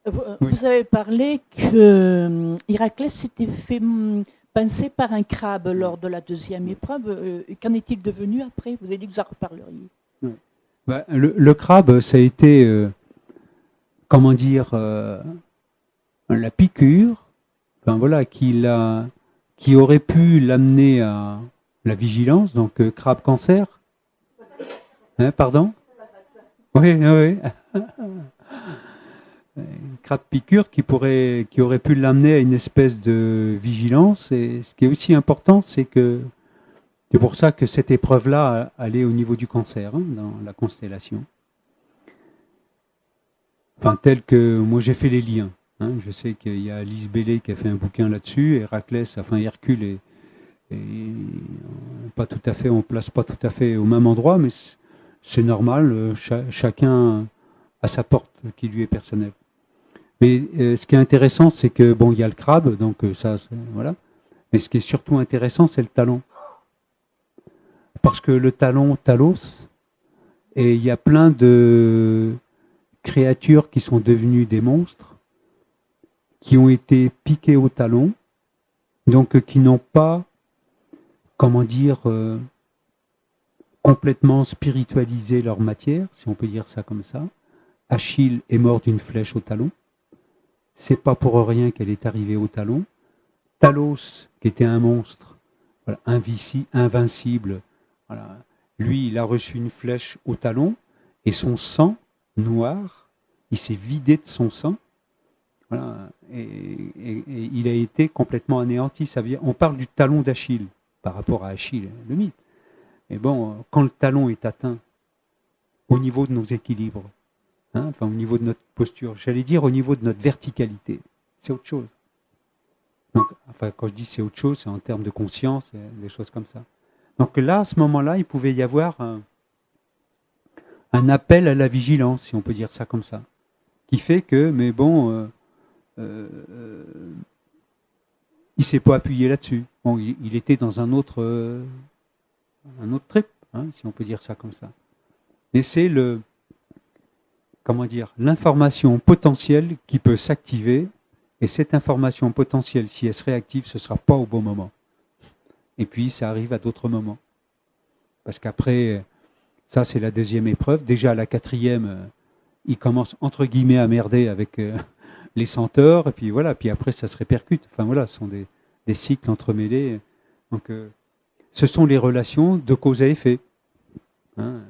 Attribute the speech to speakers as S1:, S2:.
S1: Oui.
S2: Vous avez parlé que Héraclès s'était fait pincer par un crabe lors de la deuxième épreuve. Qu'en est-il devenu après? Vous avez dit que vous en reparleriez.
S1: Oui. Bah, le crabe, ça a été, comment dire, la piqûre, enfin, voilà, qui aurait pu l'amener à la vigilance, donc crabe cancer. Hein, pardon? Oui, oui, oui. Une crabe piqûre qui aurait pu l'amener à une espèce de vigilance. Et ce qui est aussi important, c'est que c'est pour ça que cette épreuve-là allait au niveau du cancer, hein, dans la constellation. Enfin, tel que moi j'ai fait les liens. Hein. Je sais qu'il y a Alice Bailey qui a fait un bouquin là-dessus, Héraclès, enfin Hercule pas tout à fait, on place pas tout à fait au même endroit, mais c'est normal. Chacun a sa porte qui lui est personnelle. Mais ce qui est intéressant, c'est que bon, il y a le crabe, donc ça, voilà. Mais ce qui est surtout intéressant, c'est le talon, parce que le talon, Talos, et il y a plein de créatures qui sont devenues des monstres, qui ont été piquées au talon, donc qui n'ont pas, comment dire, complètement spiritualisé leur matière, si on peut dire ça comme ça. Achille est mort d'une flèche au talon. C'est pas pour rien qu'elle est arrivée au talon. Talos, qui était un monstre, voilà, invincible, voilà, lui, il a reçu une flèche au talon et son sang noir, il s'est vidé de son sang. Voilà, et il a été complètement anéanti. On parle du talon d'Achille par rapport à Achille, le mythe. Mais bon, quand le talon est atteint au niveau de nos équilibres, hein, enfin au niveau de notre posture, j'allais dire au niveau de notre verticalité, c'est autre chose. Donc, enfin, quand je dis c'est autre chose, c'est en termes de conscience, des choses comme ça. Donc là, à ce moment-là, il pouvait y avoir un appel à la vigilance, si on peut dire ça comme ça, qui fait que, mais bon, euh, il s'est pas appuyé là-dessus. Bon, il était dans un autre trip, hein, si on peut dire ça comme ça. Mais c'est comment dire, l'information potentielle qui peut s'activer, et cette information potentielle, si elle se réactive, ce ne sera pas au bon moment. Et puis, ça arrive à d'autres moments. Parce qu'après, ça, c'est la deuxième épreuve. Déjà, la quatrième, il commence, entre guillemets, à merder avec les centaures, et puis voilà, puis après, ça se répercute. Enfin, voilà, ce sont des cycles entremêlés. Donc, ce sont les relations de cause à effet. Hein.